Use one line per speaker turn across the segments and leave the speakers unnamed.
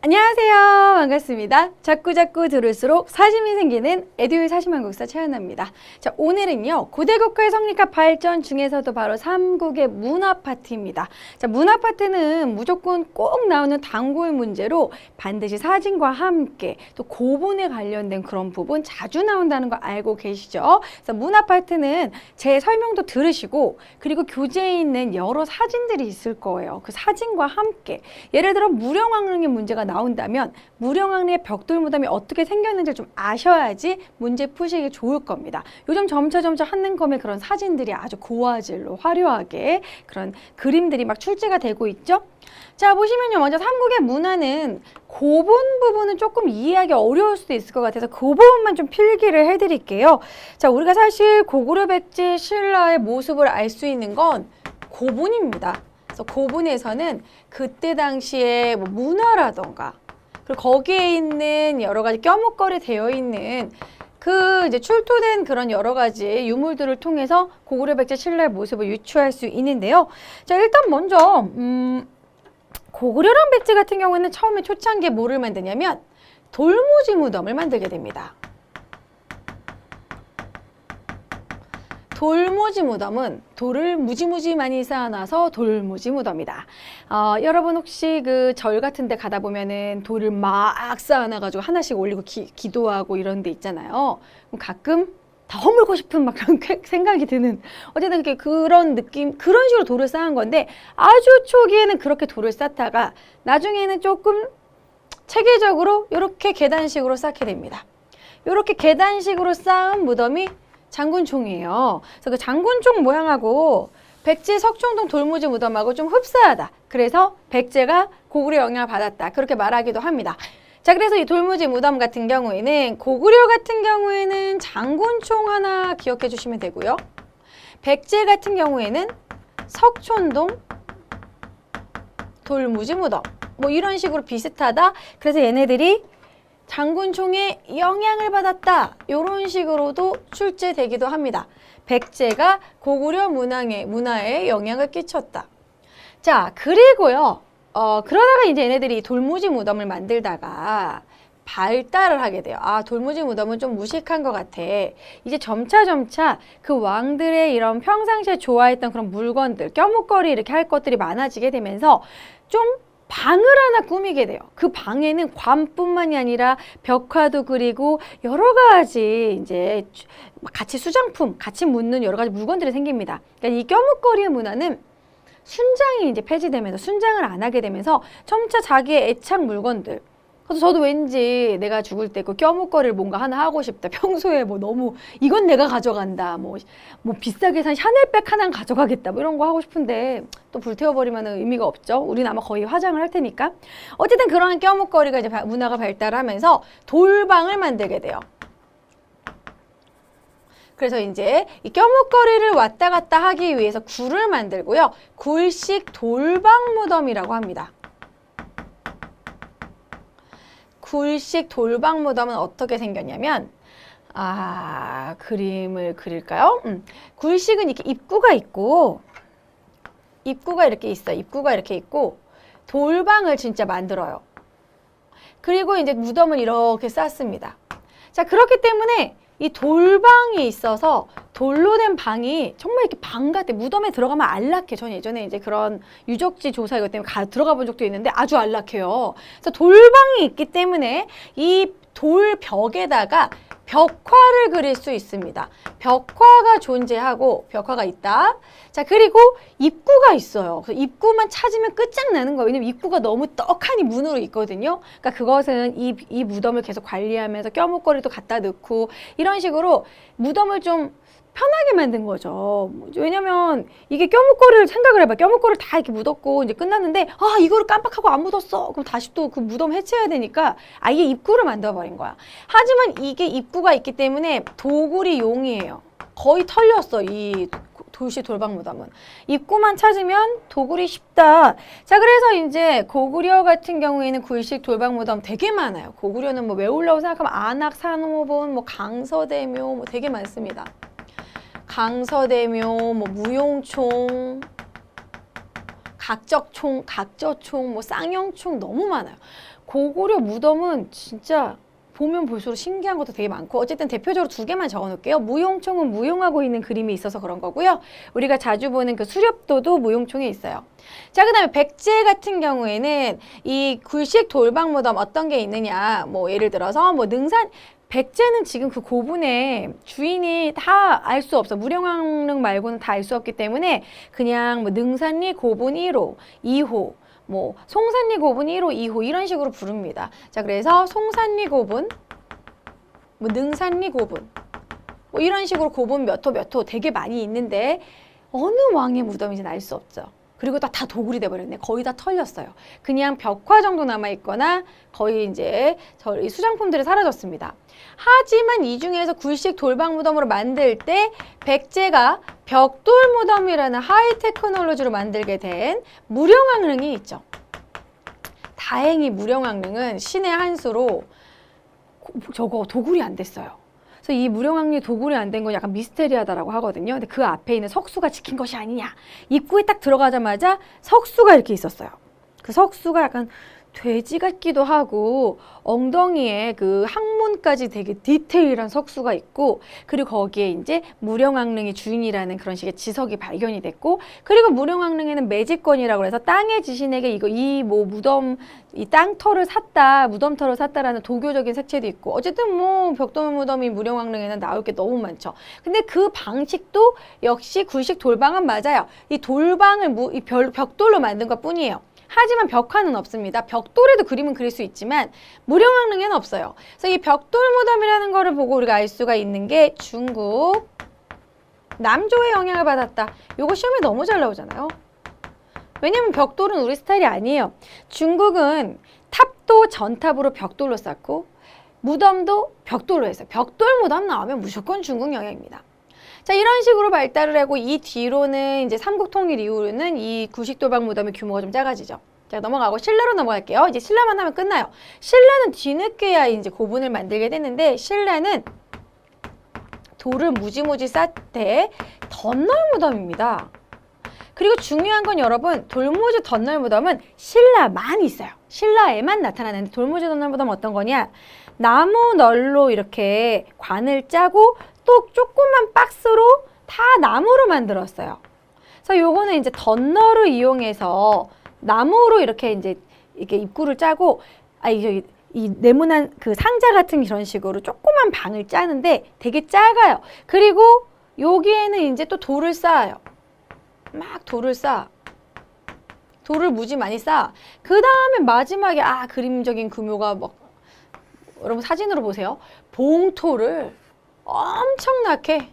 안녕하세요. 반갑습니다. 자꾸자꾸 들을수록 사심이 생기는 에듀윌 사심한국사 최연아입니다. 자, 오늘은요. 고대국가의 성립과 발전 중에서도 바로 삼국의 문화파트입니다. 자, 문화파트는 무조건 꼭 나오는 단골 문제로 반드시 사진과 함께 또 고본에 관련된 그런 부분 자주 나온다는 거 알고 계시죠? 그래서 문화파트는 제 설명도 들으시고 그리고 교재에 있는 여러 사진들이 있을 거예요. 그 사진과 함께 예를 들어 무령왕릉의 문제가 나온다면 무령왕릉의 벽돌 무덤이 어떻게 생겼는지 좀 아셔야지 문제 푸시기 좋을 겁니다. 요즘 점차 한눈검에 그런 사진들이 아주 고화질로 화려하게 그런 그림들이 막 출제가 되고 있죠. 자, 보시면요. 먼저 삼국의 문화는 고본 부분은 조금 이해하기 어려울 수도 있을 것 같아서 그 부분만 좀 필기를 해드릴게요. 자, 우리가 사실 고구려 백제 신라의 모습을 알 수 있는 건 고본입니다. 그래서 고본에서는 그때 당시에 뭐 문화라던가 그리고 거기에 있는 여러 가지 껴목걸이 되어 있는 그 이제 출토된 그런 여러 가지 유물들을 통해서 고구려 백제 신라의 모습을 유추할 수 있는데요. 자, 일단 먼저 고구려랑 백제 같은 경우에는 처음에 초창기에 뭐를 만드냐면 돌무지 무덤을 만들게 됩니다. 돌무지 무덤은 돌을 무지무지 많이 쌓아놔서 돌무지 무덤이다. 여러분 혹시 그 절 같은 데 가다 보면은 돌을 막 쌓아놔가지고 하나씩 올리고 기도하고 이런 데 있잖아요. 그럼 가끔 다 허물고 싶은 막 그런 생각이 드는 어쨌든 그런 느낌, 그런 식으로 돌을 쌓은 건데 아주 초기에는 그렇게 돌을 쌓다가 나중에는 조금 체계적으로 이렇게 계단식으로 쌓게 됩니다. 이렇게 계단식으로 쌓은 무덤이 장군총이에요. 그래서 그 장군총 모양하고 백제 석촌동 돌무지 무덤하고 좀 흡사하다. 그래서 백제가 고구려 영향을 받았다. 그렇게 말하기도 합니다. 자, 그래서 이 돌무지 무덤 같은 경우에는 고구려 같은 경우에는 장군총 하나 기억해 주시면 되고요. 백제 같은 경우에는 석촌동 돌무지 무덤 뭐 이런 식으로 비슷하다. 그래서 얘네들이 장군총의 영향을 받았다. 이런 식으로도 출제되기도 합니다. 백제가 고구려 문화에 영향을 끼쳤다. 자, 그리고요. 그러다가 이제 얘네들이 돌무지 무덤을 만들다가 발달을 하게 돼요. 아, 돌무지 무덤은 좀 무식한 것 같아. 이제 점차 그 왕들의 이런 평상시에 좋아했던 그런 물건들, 껴목걸이 이렇게 할 것들이 많아지게 되면서 좀 방을 하나 꾸미게 돼요. 그 방에는 관뿐만이 아니라 벽화도 그리고 여러 가지 이제 같이 수장품, 같이 묻는 여러 가지 물건들이 생깁니다. 그러니까 이 껴목걸이의 문화는 순장이 이제 폐지되면서 순장을 안 하게 되면서 점차 자기의 애착 물건들. 그래서 저도 왠지 내가 죽을 때 그 껴목걸이를 뭔가 하나 하고 싶다. 평소에 뭐 너무 이건 내가 가져간다. 뭐 비싸게 산 샤넬백 하나 가져가겠다. 뭐 이런 거 하고 싶은데 또 불태워버리면 의미가 없죠. 우리는 아마 거의 화장을 할 테니까. 어쨌든 그런 껴목걸이가 이제 문화가 발달하면서 돌방을 만들게 돼요. 그래서 이제 이 껴목걸이를 왔다 갔다 하기 위해서 굴을 만들고요. 굴식 돌방 무덤이라고 합니다. 굴식 돌방 무덤은 어떻게 생겼냐면 그림을 그릴까요? 굴식은 이렇게 입구가 있고 입구가 이렇게 있어요. 입구가 이렇게 있고 돌방을 진짜 만들어요. 그리고 이제 무덤을 이렇게 쌓습니다. 자, 그렇기 때문에 이 돌방이 있어서 돌로 된 방이 정말 이렇게 방 같아. 무덤에 들어가면 안락해. 전 예전에 이제 그런 유적지 조사 이것 때문에 들어가 본 적도 있는데 아주 안락해요. 그래서 돌방이 있기 때문에 이 돌벽에다가 벽화를 그릴 수 있습니다. 벽화가 존재하고 벽화가 있다. 자, 그리고 입구가 있어요. 그래서 입구만 찾으면 끝장나는 거예요. 왜냐면 입구가 너무 떡하니 문으로 있거든요. 그러니까 그것은 이 무덤을 계속 관리하면서 껴목걸이도 갖다 넣고 이런 식으로 무덤을 좀 편하게 만든 거죠. 왜냐면 이게 껴목걸이를 생각을 해봐. 껴목걸이를 다 이렇게 묻었고 이제 끝났는데 이거를 깜빡하고 안 묻었어. 그럼 다시 또 그 무덤 해체해야 되니까 아예 입구를 만들어버린 거야. 하지만 이게 입구가 있기 때문에 도굴이 용이해요. 거의 털렸어. 이 돌식 돌방 무덤은. 입구만 찾으면 도굴이 쉽다. 자, 그래서 이제 고구려 같은 경우에는 굴식 돌방 무덤 되게 많아요. 고구려는 뭐 외우려고 생각하면 안악, 산호본, 뭐 강서대묘 뭐 되게 많습니다. 강서대묘, 뭐 무용총, 각적총, 각저총, 뭐 쌍용총 너무 많아요. 고구려 무덤은 진짜 보면 볼수록 신기한 것도 되게 많고 어쨌든 대표적으로 두 개만 적어 놓을게요. 무용총은 무용하고 있는 그림이 있어서 그런 거고요. 우리가 자주 보는 그 수렵도도 무용총에 있어요. 자, 그다음에 백제 같은 경우에는 이 굴식 돌방 무덤 어떤 게 있느냐. 뭐 예를 들어서 뭐 능산 백제는 지금 그 고분의 주인이 다 알 수 없어. 무령왕릉 말고는 다 알 수 없기 때문에 그냥 뭐 능산리 고분 1호, 2호 뭐 송산리 고분 1호, 2호 이런 식으로 부릅니다. 자, 그래서 송산리 고분, 뭐 능산리 고분, 뭐 이런 식으로 고분 몇 호 되게 많이 있는데 어느 왕의 무덤인지는 알 수 없죠. 그리고 다 도굴이 돼버렸네. 거의 다 털렸어요. 그냥 벽화 정도 남아있거나 거의 이제 저희 수장품들이 사라졌습니다. 하지만 이 중에서 굴식 돌방 무덤으로 만들 때 백제가 벽돌 무덤이라는 하이 테크놀로지로 만들게 된 무령왕릉이 있죠. 다행히 무령왕릉은 신의 한 수로 저거 도굴이 안 됐어요. 그래서 이 무령왕릉이 도굴이 안 된 건 약간 미스테리하다라고 하거든요. 근데 그 앞에 있는 석수가 지킨 것이 아니냐. 입구에 딱 들어가자마자 석수가 이렇게 있었어요. 그 석수가 약간 돼지 같기도 하고 엉덩이에 그 항문까지 되게 디테일한 석수가 있고 그리고 거기에 이제 무령왕릉이 주인이라는 그런 식의 지석이 발견이 됐고 그리고 무령왕릉에는 매집권이라고 해서 땅의 지신에게 이 뭐 무덤 이 땅터를 샀다 무덤터를 샀다라는 도교적인 색채도 있고 어쨌든 뭐 벽돌 무덤이 무령왕릉에는 나올 게 너무 많죠. 근데 그 방식도 역시 굴식 돌방은 맞아요. 이 돌방을 이 벽돌로 만든 것 뿐이에요. 하지만 벽화는 없습니다. 벽돌에도 그림은 그릴 수 있지만 무령왕릉에는 없어요. 그래서 이 벽돌 무덤이라는 거를 보고 우리가 알 수가 있는 게 중국 남조의 영향을 받았다. 요거 시험에 너무 잘 나오잖아요. 왜냐면 벽돌은 우리 스타일이 아니에요. 중국은 탑도 전탑으로 벽돌로 쌓고 무덤도 벽돌로 했어요. 벽돌 무덤 나오면 무조건 중국 영향입니다. 자, 이런 식으로 발달을 하고 이 뒤로는 이제 삼국 통일 이후로는 이 굴식돌방 무덤의 규모가 좀 작아지죠. 자, 넘어가고 신라로 넘어갈게요. 이제 신라만 하면 끝나요. 신라는 뒤늦게야 이제 고분을 만들게 됐는데 신라는 돌을 무지무지 쌓되 덧널 무덤입니다. 그리고 중요한 건 여러분 돌무지 덧널 무덤은 신라만 있어요. 신라에만 나타나는데 돌무지 덧널 무덤은 어떤 거냐? 나무 널로 이렇게 관을 짜고 또 조그만 박스로 다 나무로 만들었어요. 그래서 요거는 이제 덧널을 이용해서 나무로 이렇게 이제 이렇게 입구를 짜고 이 네모난 그 상자 같은 이런 식으로 조그만 방을 짜는데 되게 작아요. 그리고 여기에는 이제 또 돌을 쌓아요. 막 돌을 쌓아. 돌을 무지 많이 쌓아. 그 다음에 마지막에 그림적인 규모가 막 여러분 사진으로 보세요. 봉토를 엄청나게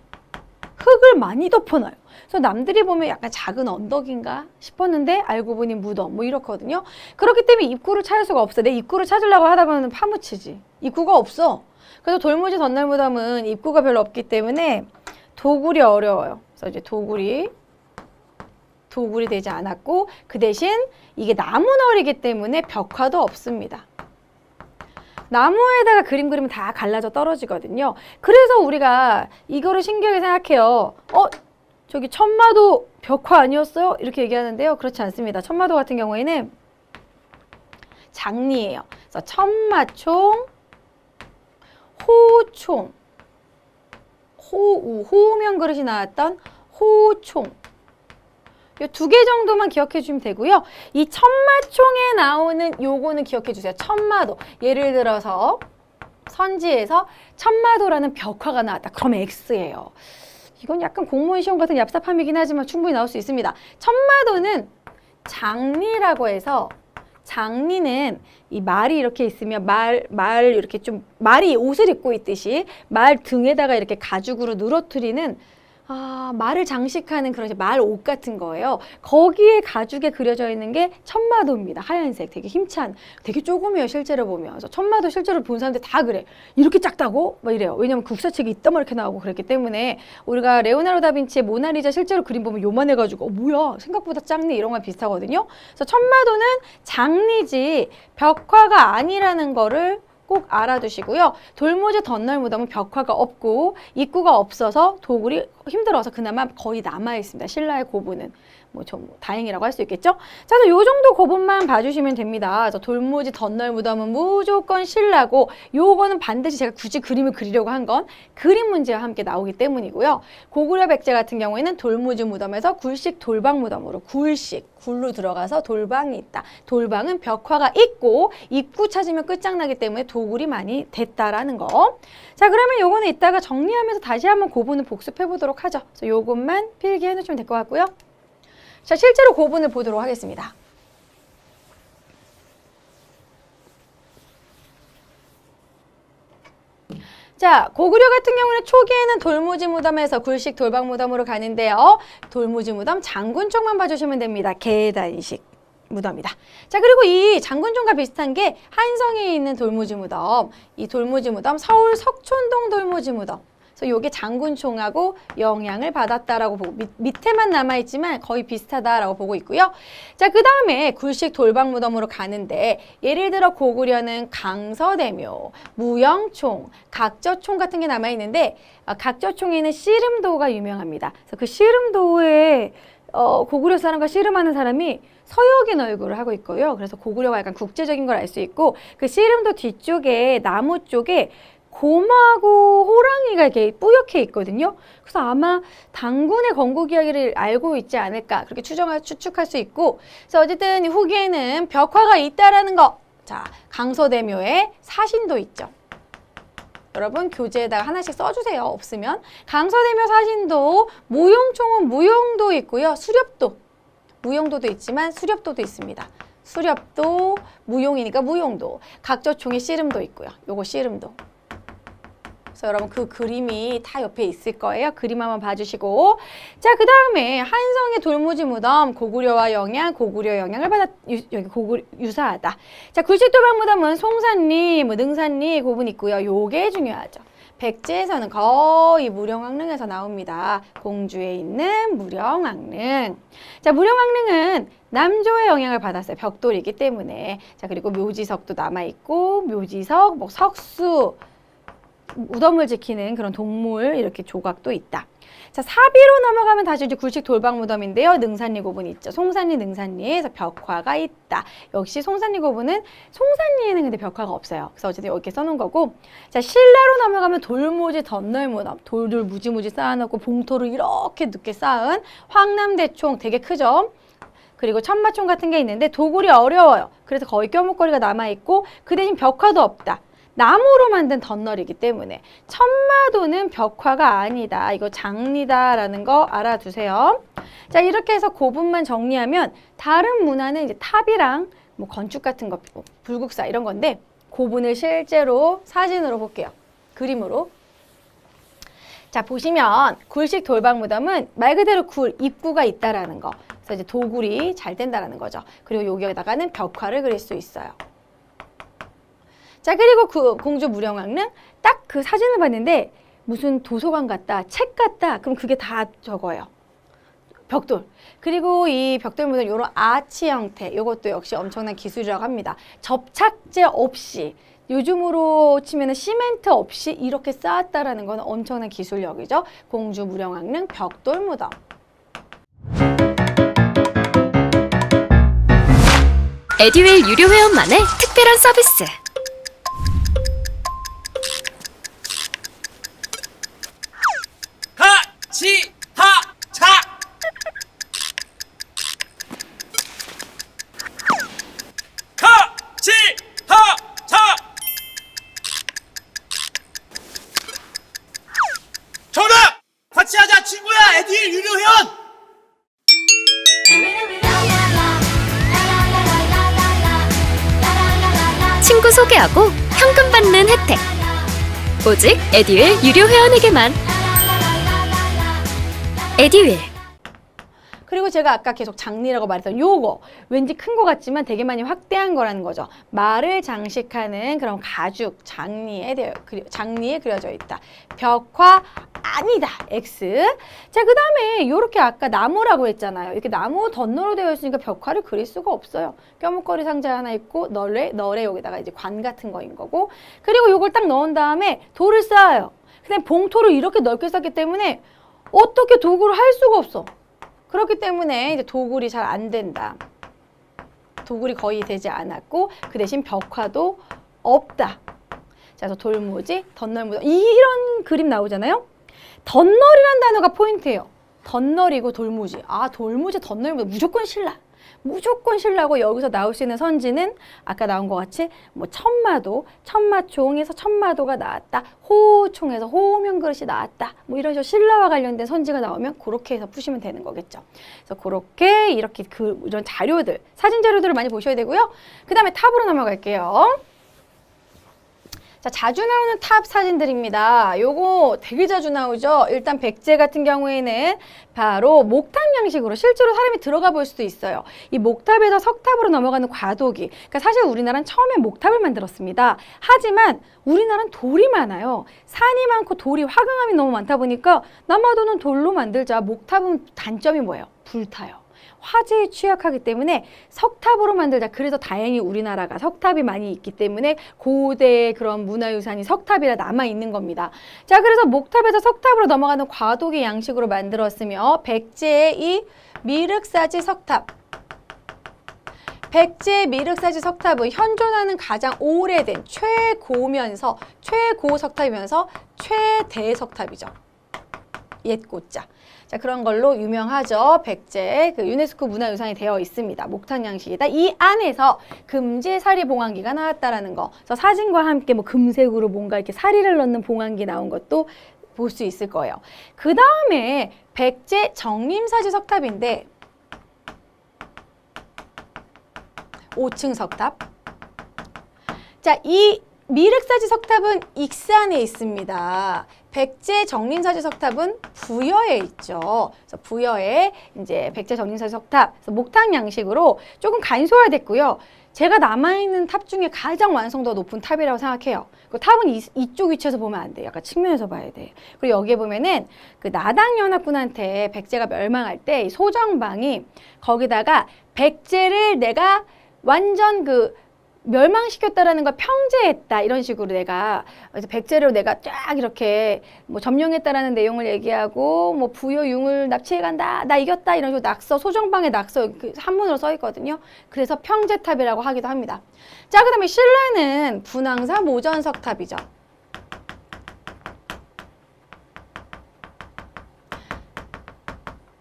흙을 많이 덮어놔요. 그래서 남들이 보면 약간 작은 언덕인가 싶었는데 알고 보니 무덤 뭐 이렇거든요. 그렇기 때문에 입구를 찾을 수가 없어. 내 입구를 찾으려고 하다 보면 파묻히지. 입구가 없어. 그래서 돌무지 덧날 무덤은 입구가 별로 없기 때문에 도굴이 어려워요. 그래서 이제 도굴이 되지 않았고 그 대신 이게 나무널이기 때문에 벽화도 없습니다. 나무에다가 그림 그리면 다 갈라져 떨어지거든요. 그래서 우리가 이거를 신기하게 생각해요. 저기 천마도 벽화 아니었어요? 이렇게 얘기하는데요. 그렇지 않습니다. 천마도 같은 경우에는 장리예요. 그래서 천마총, 호총, 호우명 그릇이 나왔던 호총 이 두 개 정도만 기억해 주시면 되고요. 이 천마총에 나오는 요거는 기억해 주세요. 천마도. 예를 들어서 선지에서 천마도라는 벽화가 나왔다. 그러면 X예요. 이건 약간 공무원 시험 같은 얍삽함이긴 하지만 충분히 나올 수 있습니다. 천마도는 장리라고 해서 장리는 이 말이 이렇게 있으면 말 이렇게 좀 말이 옷을 입고 있듯이 말 등에다가 이렇게 가죽으로 늘어뜨리는 말을 장식하는 그런 말 옷 같은 거예요. 거기에 가죽에 그려져 있는 게 천마도입니다. 하얀색, 되게 힘찬, 되게 조그매요 실제로 보면. 그래서 천마도 실제로 본 사람들 다 그래. 이렇게 작다고? 막 이래요. 왜냐면 국사책이 이따만하게 나오고 그랬기 때문에 우리가 레오나르도 다빈치의 모나리자 실제로 그림 보면 요만해가지고 뭐야 생각보다 작네 이런 거랑 비슷하거든요. 그래서 천마도는 장리지 벽화가 아니라는 거를 꼭 알아두시고요. 돌무지 덧널 무덤은 벽화가 없고 입구가 없어서 도굴이 힘들어서 그나마 거의 남아있습니다. 신라의 고분은. 좀 다행이라고 할 수 있겠죠? 자, 요 정도 구분만 봐주시면 됩니다. 그래서 돌무지 덧널 무덤은 무조건 신라고, 요거는 반드시 제가 굳이 그림을 그리려고 한 건 그림 문제와 함께 나오기 때문이고요. 고구려 백제 같은 경우에는 돌무지 무덤에서 굴식 돌방 무덤으로, 굴로 들어가서 돌방이 있다. 돌방은 벽화가 있고 입구 찾으면 끝장나기 때문에 도굴이 많이 됐다라는 거. 자, 그러면 요거는 이따가 정리하면서 다시 한번 고분을 복습해 보도록 하죠. 그래서 요것만 필기해 놓으시면 될 것 같고요. 자, 실제로 고분을 보도록 하겠습니다. 자, 고구려 같은 경우는 초기에는 돌무지 무덤에서 굴식 돌방 무덤으로 가는데요. 돌무지 무덤 장군총만 봐주시면 됩니다. 계단식 무덤이다. 자, 그리고 이 장군총과 비슷한 게 한성에 있는 돌무지 무덤, 이 돌무지 무덤 서울 석촌동 돌무지 무덤. 그래서 이게 장군총하고 영향을 받았다라고 보고, 밑에만 남아있지만 거의 비슷하다라고 보고 있고요. 자, 그 다음에 굴식 돌방 무덤으로 가는데, 예를 들어 고구려는 강서대묘, 무영총, 각저총 같은 게 남아있는데, 각저총에는 씨름도가 유명합니다. 그래서 그 씨름도에 고구려 사람과 씨름하는 사람이 서역인 얼굴을 하고 있고요. 그래서 고구려가 약간 국제적인 걸 알 수 있고, 그 씨름도 뒤쪽에 나무 쪽에 곰하고 호랑이가 이렇게 뿌옇게 있거든요. 그래서 아마 당군의 건국 이야기를 알고 있지 않을까, 그렇게 추측할 수 있고, 그래서 어쨌든 후기에는 벽화가 있다라는 거. 자, 강서대묘에 사신도 있죠. 여러분 교재에다가 하나씩 써주세요. 없으면. 강서대묘 사신도, 무용총은 무용도 있고요. 수렵도, 무용도도 있지만 수렵도도 있습니다. 수렵도, 무용이니까 무용도. 각저총에 씨름도 있고요. 요거 씨름도. 그래서 여러분 그 그림이 다 옆에 있을 거예요. 그림 한번 봐주시고. 자, 그 다음에 한성의 돌무지 무덤, 고구려 영향을 유사하다. 자, 굴식돌방 무덤은 송산리, 능산리 고분 있고요. 요게 중요하죠. 백제에서는 거의 무령왕릉에서 나옵니다. 공주에 있는 무령왕릉. 자, 무령왕릉은 남조의 영향을 받았어요. 벽돌이기 때문에. 자, 그리고 묘지석도 남아있고, 묘지석, 석수, 무덤을 지키는 그런 동물 이렇게 조각도 있다. 자, 사비로 넘어가면 다시 이제 굴식 돌방 무덤인데요. 능산리 고분이 있죠. 송산리, 능산리에서 벽화가 있다. 역시 송산리 고분은, 송산리에는 근데 벽화가 없어요. 그래서 어쨌든 이렇게 써놓은 거고. 자, 신라로 넘어가면 돌무지 덧널 무덤. 돌들 무지무지 쌓아놓고 봉토를 이렇게 늦게 쌓은 황남대총, 되게 크죠. 그리고 천마총 같은 게 있는데 도굴이 어려워요. 그래서 거의 껴목걸이가 남아있고, 그 대신 벽화도 없다. 나무로 만든 덧널이기 때문에 천마도는 벽화가 아니다. 이거 장리다라는 거 알아두세요. 자, 이렇게 해서 고분만 정리하면 다른 문화는 이제 탑이랑 뭐 건축 같은 거, 불국사 이런 건데, 고분을 실제로 사진으로 볼게요. 그림으로. 자, 보시면 굴식 돌방 무덤은 말 그대로 입구가 있다라는 거. 그래서 이제 도굴이 잘 된다라는 거죠. 그리고 여기에다가는 벽화를 그릴 수 있어요. 자, 그리고 그 공주 무령왕릉 딱 그 사진을 봤는데 무슨 도서관 같다, 책 같다. 그럼 그게 다 저거예요. 벽돌. 그리고 이 벽돌 무덤 이런 아치 형태, 이것도 역시 엄청난 기술이라고 합니다. 접착제 없이, 요즘으로 치면 시멘트 없이 이렇게 쌓았다라는 건 엄청난 기술력이죠. 공주 무령왕릉 벽돌 무덤.
에듀윌 유료 회원만의 특별한 서비스.
하치하차 하치하차 정답! 같이 하자 친구야. 에듀윌 유료 회원.
친구 소개하고 현금 받는 혜택. 오직 에듀윌 유료 회원에게만. 에듀윌.
그리고 제가 아까 계속 장리라고 말했던 요거, 왠지 큰 거 같지만 되게 많이 확대한 거라는 거죠. 말을 장식하는 그런 가죽, 장리에 그려져 있다. 벽화 아니다. X. 자, 그 다음에 요렇게 아까 나무라고 했잖아요. 이렇게 나무 덧너로 되어 있으니까 벽화를 그릴 수가 없어요. 껴목걸이 상자 하나 있고, 널에 여기다가 이제 관 같은 거인 거고. 그리고 요걸 딱 넣은 다음에 돌을 쌓아요. 근데 봉토를 이렇게 넓게 쌓기 때문에 어떻게 도구를 할 수가 없어. 그렇기 때문에 이제 도굴이 잘 안 된다. 도굴이 거의 되지 않았고 그 대신 벽화도 없다. 자, 그래서 돌무지, 덧널무지 이런 그림 나오잖아요. 덧널이라는 단어가 포인트예요. 덧널이고 돌무지. 아, 돌무지, 덧널무지 무조건 신라. 무조건 신라고 여기서 나올 수 있는 선지는 아까 나온 것 같이 뭐 천마도, 천마총에서 천마도가 나왔다. 호총에서 호명그릇이 나왔다. 뭐 이런 식으로 신라와 관련된 선지가 나오면 그렇게 해서 푸시면 되는 거겠죠. 그래서 그렇게 이렇게 이런 자료들, 사진 자료들을 많이 보셔야 되고요. 그 다음에 탑으로 넘어갈게요. 자, 자주 나오는 탑 사진들입니다. 요거 되게 자주 나오죠. 일단 백제 같은 경우에는 바로 목탑 양식으로 실제로 사람이 들어가 볼 수도 있어요. 이 목탑에서 석탑으로 넘어가는 과도기. 그러니까 사실 우리나라는 처음에 목탑을 만들었습니다. 하지만 우리나라는 돌이 많아요. 산이 많고 돌이 화강암이 너무 많다 보니까 남아도는 돌로 만들자. 목탑은 단점이 뭐예요? 불타요. 화재에 취약하기 때문에 석탑으로 만들자. 그래서 다행히 우리나라가 석탑이 많이 있기 때문에 고대의 그런 문화유산이 석탑이라 남아있는 겁니다. 자, 그래서 목탑에서 석탑으로 넘어가는 과도기 양식으로 만들었으며 백제의 이 미륵사지 석탑. 백제 미륵사지 석탑은 현존하는 가장 오래된 최고면서 최고 석탑이면서 최대 석탑이죠. 옛고자. 자, 그런 걸로 유명하죠. 백제 그 유네스코 문화유산이 되어 있습니다. 목탑 양식이다. 이 안에서 금제 사리 봉황기가 나왔다라는 거. 그래서 사진과 함께 뭐 금색으로 뭔가 이렇게 사리를 넣는 봉황기 나온 것도 볼 수 있을 거예요. 그 다음에 백제 정림사지 석탑인데 5층 석탑. 자, 이 미륵사지 석탑은 익산에 있습니다. 백제 정림사지 석탑은 부여에 있죠. 그래서 부여에 이제 백제 정림사지 석탑, 그래서 목탑 양식으로 조금 간소화됐고요. 제가 남아있는 탑 중에 가장 완성도가 높은 탑이라고 생각해요. 그 탑은 이쪽 위치에서 보면 안 돼요. 약간 측면에서 봐야 돼요. 그리고 여기에 보면은 그 나당연합군한테 백제가 멸망할 때 소정방이 거기다가 백제를 내가 완전 그 멸망시켰다라는 걸 평제했다 이런 식으로 내가 그래서 백제를 내가 쫙 이렇게 뭐 점령했다라는 내용을 얘기하고 뭐 부여융을 납치해간다 나 이겼다 이런 식으로 낙서 소정방의 낙서 그 한문으로 써 있거든요. 그래서 평제탑이라고 하기도 합니다. 자, 그다음에 신라는 분황사 모전석탑이죠.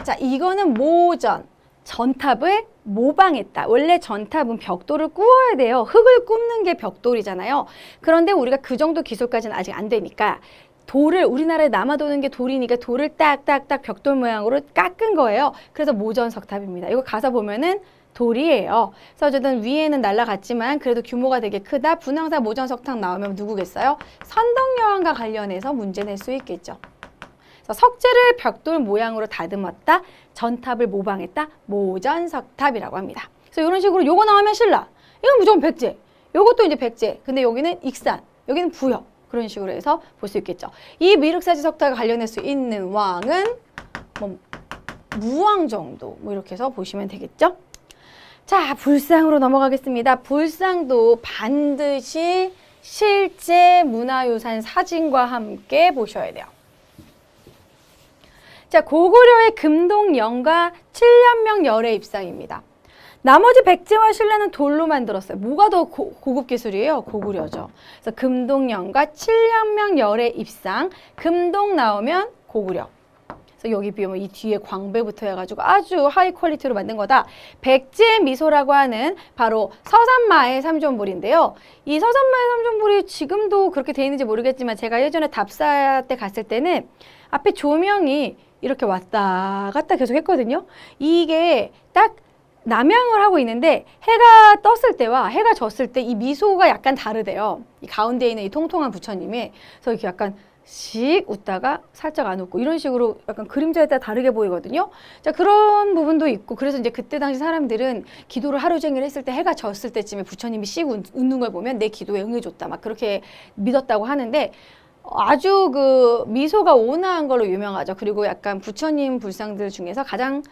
자, 이거는 모전 전탑을 모방했다. 원래 전탑은 벽돌을 구워야 돼요. 흙을 굽는 게 벽돌이잖아요. 그런데 우리가 그 정도 기술까지는 아직 안 되니까 돌을 우리나라에 남아도는 게 돌이니까 돌을 딱딱딱 벽돌 모양으로 깎은 거예요. 그래서 모전석탑입니다. 이거 가서 보면은 돌이에요. 그래서 어쨌든 위에는 날라갔지만 그래도 규모가 되게 크다. 분황사 모전석탑 나오면 누구겠어요? 선덕여왕과 관련해서 문제 낼 수 있겠죠. 석재를 벽돌 모양으로 다듬었다. 전탑을 모방했다. 모전석탑이라고 합니다. 그래서 이런 식으로 요거 나오면 신라. 이건 무조건 백제. 요것도 이제 백제. 근데 여기는 익산. 여기는 부여. 그런 식으로 해서 볼 수 있겠죠. 이 미륵사지 석탑과 관련할 수 있는 왕은 뭐 무왕 정도. 뭐 이렇게 해서 보시면 되겠죠. 자, 불상으로 넘어가겠습니다. 불상도 반드시 실제 문화유산 사진과 함께 보셔야 돼요. 자, 고구려의 금동영과 칠련명 열의 입상입니다. 나머지 백제와 신라는 돌로 만들었어요. 뭐가 더 고급 기술이에요? 고구려죠. 그래서 금동영과 칠련명 열의 입상, 금동 나오면 고구려. 그래서 여기 비하면 이 뒤에 광배부터 해가지고 아주 하이 퀄리티로 만든 거다. 백제 미소라고 하는 바로 서산마의 삼존불인데요. 이 서산마의 삼존불이 지금도 그렇게 돼 있는지 모르겠지만 제가 예전에 답사 때 갔을 때는 앞에 조명이 이렇게 왔다 갔다 계속 했거든요. 이게 딱 남향을 하고 있는데 해가 떴을 때와 해가 졌을 때 이 미소가 약간 다르대요. 이 가운데 있는 이 통통한 부처님이. 그래서 이렇게 약간 씩 웃다가 살짝 안 웃고 이런 식으로 약간 그림자에 따라 다르게 보이거든요. 자, 그런 부분도 있고 그래서 이제 그때 당시 사람들은 기도를 하루 종일 했을 때 해가 졌을 때쯤에 부처님이 씩 웃는 걸 보면 내 기도에 응해줬다 막 그렇게 믿었다고 하는데 아주 그 미소가 온화한 걸로 유명하죠. 그리고 약간 부처님 불상들 중에서 가장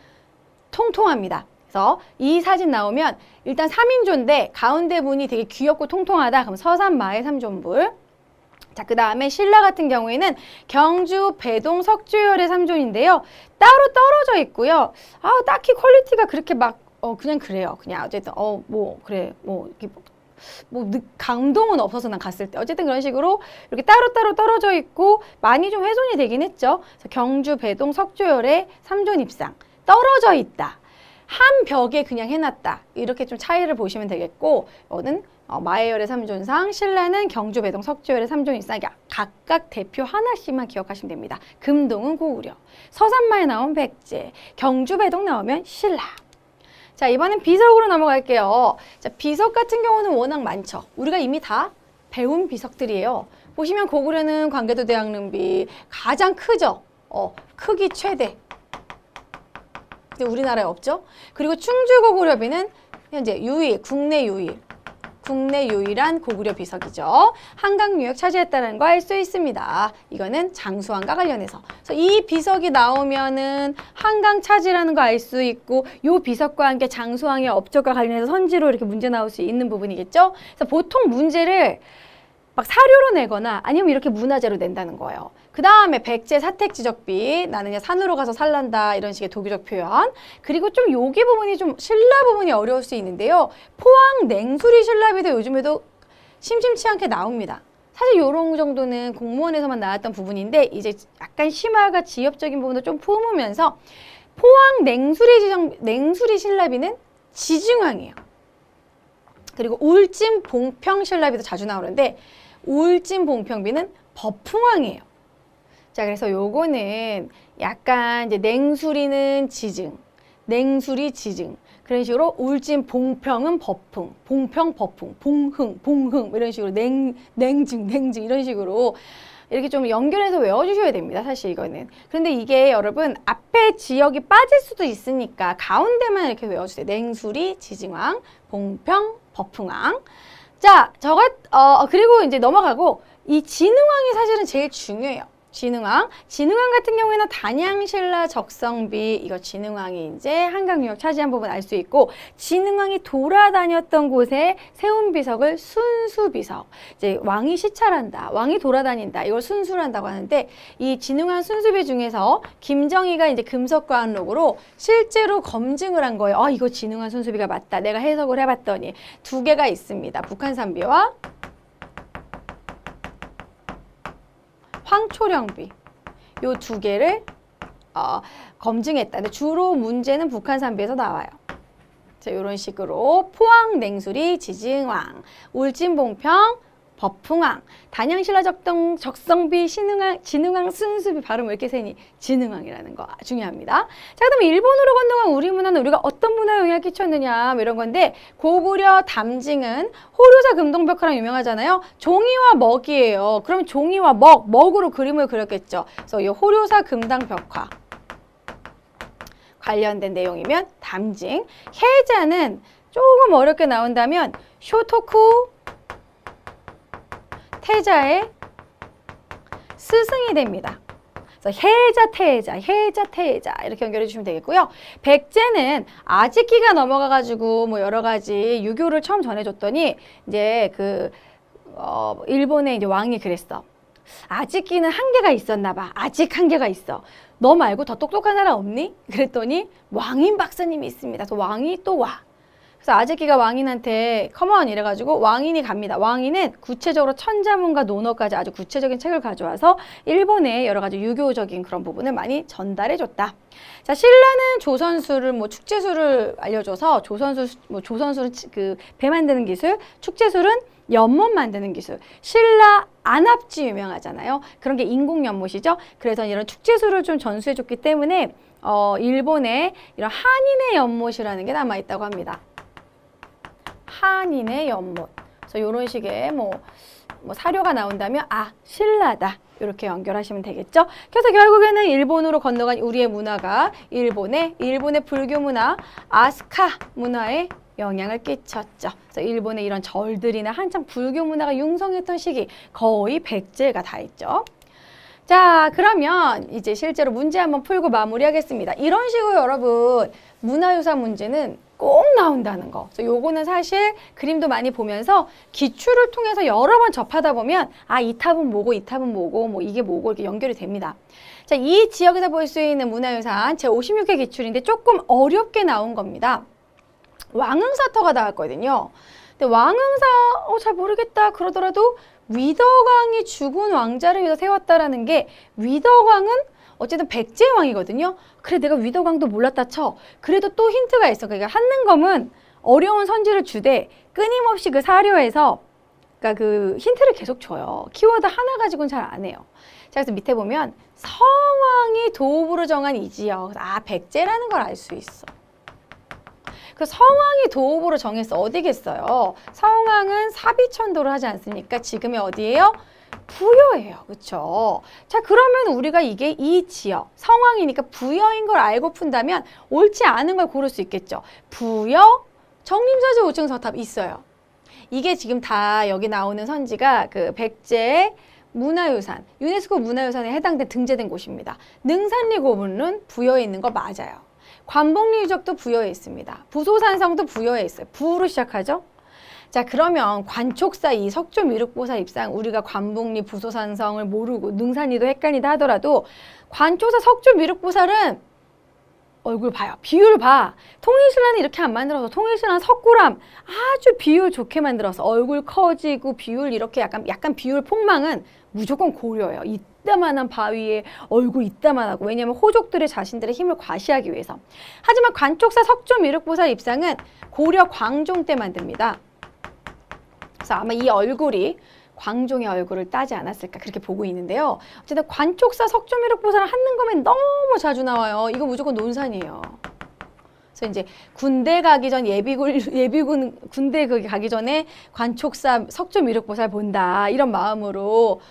통통합니다. 그래서 이 사진 나오면 일단 3인조인데 가운데 분이 되게 귀엽고 통통하다. 그럼 서산마의 삼존불. 자, 그 다음에 신라 같은 경우에는 경주, 배동, 석주열의 3존인데요. 따로 떨어져 있고요. 딱히 퀄리티가 그렇게 막, 그냥 그래요. 그냥 어쨌든, 그래. 이렇게 감동은 없어서 난 갔을 때. 어쨌든 그런 식으로 이렇게 따로따로 떨어져 있고 많이 좀 훼손이 되긴 했죠. 그래서 경주, 배동, 석주열의 3존 입상. 떨어져 있다. 한 벽에 그냥 해놨다. 이렇게 좀 차이를 보시면 되겠고, 이거는 마해열의 3존상, 신라는 경주, 배동, 석주열의 3존 입상. 각각 대표 하나씩만 기억하시면 됩니다. 금동은 고구려, 서산마에 나온 백제, 경주, 배동 나오면 신라. 자, 이번엔 비석으로 넘어갈게요. 자, 비석 같은 경우는 워낙 많죠. 우리가 이미 다 배운 비석들이에요. 보시면 고구려는 광개도 대학릉비 가장 크죠. 크기 최대. 근데 우리나라에 없죠. 그리고 충주 고구려비는 현재 국내 유일한 고구려 비석이죠. 한강 유역 차지했다는 거 알 수 있습니다. 이거는 장수왕과 관련해서. 그래서 이 비석이 나오면은 한강 차지라는 거 알 수 있고, 요 비석과 함께 장수왕의 업적과 관련해서 선지로 이렇게 문제 나올 수 있는 부분이겠죠. 그래서 보통 문제를 막 사료로 내거나 아니면 이렇게 문화재로 낸다는 거예요. 그 다음에 백제 사택지적비, 나는 그냥 산으로 가서 살란다, 이런 식의 도교적 표현. 그리고 좀 여기 부분이 좀 신라 부분이 어려울 수 있는데요. 포항 냉수리 신라비도 요즘에도 심심치 않게 나옵니다. 사실 이런 정도는 공무원에서만 나왔던 부분인데 이제 약간 심화가 지엽적인 부분도 좀 품으면서 포항 냉수리 신라비는 지증왕이에요. 그리고 울진 봉평 신라비도 자주 나오는데 울진 봉평비는 법풍왕이에요. 자, 그래서 요거는 약간 이제 냉수리는 지증, 냉수리 지증. 그런 식으로 울진 봉평은 법풍, 봉평 법풍, 봉흥 이런 식으로 냉증 이런 식으로 이렇게 좀 연결해서 외워주셔야 됩니다. 사실 이거는. 그런데 이게 여러분 앞에 지역이 빠질 수도 있으니까 가운데만 이렇게 외워주세요. 냉수리 지증왕, 봉평 법풍왕. 자, 그리고 이제 넘어가고 이 진흥왕이 사실은 제일 중요해요. 진흥왕 같은 경우에는 단양신라 적성비, 이거 진흥왕이 이제 한강 유역 차지한 부분 알 수 있고, 진흥왕이 돌아다녔던 곳에 세운 비석을 순수비석. 이제 왕이 시찰한다, 왕이 돌아다닌다, 이걸 순수를 한다고 하는데, 이 진흥왕 순수비 중에서 김정희가 이제 금석과학록으로 실제로 검증을 한 거예요. 이거 진흥왕 순수비가 맞다. 내가 해석을 해봤더니 두 개가 있습니다. 북한산비와 황초령비, 요 두 개를 검증했다. 근데 주로 문제는 북한산비에서 나와요. 자, 이런 식으로 포항 냉수리 지증왕, 울진봉평 법풍왕, 단양신라 적성비 진흥왕 순수비, 발음 왜 이렇게 세니? 진흥왕이라는 거 중요합니다. 자, 그다음에 일본으로 건너간 우리 문화는 우리가 어떤 문화에 영향을 끼쳤느냐 이런 건데, 고구려 담징은 호류사 금동벽화랑 유명하잖아요. 종이와 먹이에요. 그럼 종이와 먹으로 그림을 그렸겠죠. 그래서 이 호류사 금당벽화 관련된 내용이면 담징. 해자는 조금 어렵게 나온다면 쇼토쿠 태자의 스승이 됩니다. 그래서 해자, 태자 이렇게 연결해 주시면 되겠고요. 백제는 아직기가 넘어가가지고 뭐 여러 가지 유교를 처음 전해줬더니 이제 일본의 이제 왕이 그랬어. 아직기는 한계가 있었나 봐. 아직 한계가 있어. 너 말고 더 똑똑한 사람 없니? 그랬더니 왕인 박사님이 있습니다. 그래서 왕이 또 와. 그래서 아제키가 왕인한테 컴온 이래가지고 왕인이 갑니다. 왕인은 구체적으로 천자문과 논어까지 아주 구체적인 책을 가져와서 일본의 여러 가지 유교적인 그런 부분을 많이 전달해줬다. 자, 신라는 조선술을 축제술을 알려줘서 조선술은 배 만드는 기술, 축제술은 연못 만드는 기술. 신라 안압지 유명하잖아요. 그런 게 인공 연못이죠. 그래서 이런 축제술을 좀 전수해줬기 때문에 일본에 이런 한인의 연못이라는 게 남아있다고 합니다. 한인의 연못. 그래서 이런 식의 사료가 나온다면 신라다. 이렇게 연결하시면 되겠죠. 그래서 결국에는 일본으로 건너간 우리의 문화가 일본의 불교 문화, 아스카 문화에 영향을 끼쳤죠. 그래서 일본의 이런 절들이나 한창 불교 문화가 융성했던 시기 거의 백제가 다 있죠. 자, 그러면 이제 실제로 문제 한번 풀고 마무리하겠습니다. 이런 식으로 여러분 문화유산 문제는 꼭 나온다는 거. 그래서 요거는 사실 그림도 많이 보면서 기출을 통해서 여러 번 접하다 보면 아, 이 탑은 뭐고 이 탑은 뭐고 뭐 이게 뭐고 이렇게 연결이 됩니다. 자, 이 지역에서 볼 수 있는 문화유산 제 56회 기출인데 조금 어렵게 나온 겁니다. 왕흥사터가 나왔거든요. 근데 왕흥사 잘 모르겠다 그러더라도 위덕왕이 죽은 왕자를 위해서 세웠다라는 게 위덕왕은 어쨌든 백제의 왕이거든요. 그래 내가 위덕왕도 몰랐다 쳐. 그래도 또 힌트가 있어. 그러니까 한능검은 어려운 선지를 주되 끊임없이 그 사료에서 그러니까 그 힌트를 계속 줘요. 키워드 하나 가지고는 잘 안 해요. 자, 그래서 밑에 보면 성왕이 도읍으로 정한 이 지역. 아, 백제라는 걸 알 수 있어. 그 성왕이 도읍으로 정했어. 어디겠어요? 성왕은 사비천도를 하지 않습니까? 지금의 어디예요? 부여예요. 그렇죠? 자, 그러면 우리가 이게 이 지역, 성왕이니까 부여인 걸 알고 푼다면 옳지 않은 걸 고를 수 있겠죠. 부여, 정림사지 5층 서탑 있어요. 이게 지금 다 여기 나오는 선지가 그 백제 문화유산, 유네스코 문화유산에 해당된 등재된 곳입니다. 능산리 고분은 부여에 있는 거 맞아요. 관복리 유적도 부여에 있습니다. 부소산성도 부여에 있어요. 부로 시작하죠? 자, 그러면 관촉사 이 석조 미륵보사 입상 우리가 관복리 부소산성을 모르고 능산리도 헷갈리다 하더라도 관촉사 석조 미륵보살은 얼굴 봐요. 비율 봐. 통일신라는 이렇게 안 만들어서 통일신라는 석굴암 아주 비율 좋게 만들어서 얼굴 커지고 비율 이렇게 약간 비율 폭망은 무조건 고려예요. 이따만한 바위에 얼굴 이따만하고 왜냐하면 호족들의 자신들의 힘을 과시하기 위해서. 하지만 관촉사 석조 미륵보살 입상은 고려 광종 때 만듭니다. 그래서 아마 이 얼굴이 광종의 얼굴을 따지 않았을까 그렇게 보고 있는데요. 어쨌든 관촉사 석조미륵보살은 한능검에 너무 자주 나와요. 이거 무조건 논산이에요. 그래서 이제 군대 가기 전 예비군 군대 가기 전에 관촉사 석조미륵보살 본다 이런 마음으로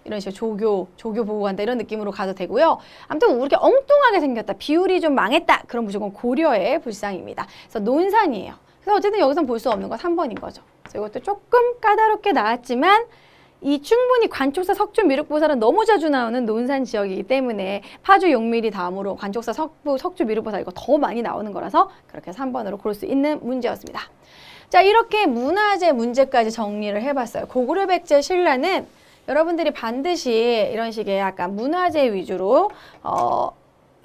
이런 식으로 조교 보고 간다 이런 느낌으로 가도 되고요. 아무튼 이렇게 엉뚱하게 생겼다 비율이 좀 망했다 그럼 무조건 고려의 불상입니다. 그래서 논산이에요. 그래서 어쨌든 여기서 볼 수 없는 건 3번인 거죠. 그래서 이것도 조금 까다롭게 나왔지만 이 충분히 관촉사 석조 미륵보살은 너무 자주 나오는 논산 지역이기 때문에 파주 용밀이 다음으로 관촉사 석조 미륵보살 이거 더 많이 나오는 거라서 그렇게 3번으로 고를 수 있는 문제였습니다. 자, 이렇게 문화재 문제까지 정리를 해봤어요. 고구려 백제 신라는 여러분들이 반드시 이런 식의 약간 문화재 위주로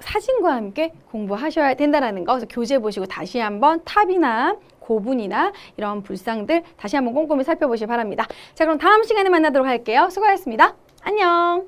사진과 함께 공부하셔야 된다는 거. 그래서 교재 보시고 다시 한번 탑이나 고분이나 이런 불상들 다시 한번 꼼꼼히 살펴보시기 바랍니다. 자, 그럼 다음 시간에 만나도록 할게요. 수고하셨습니다. 안녕.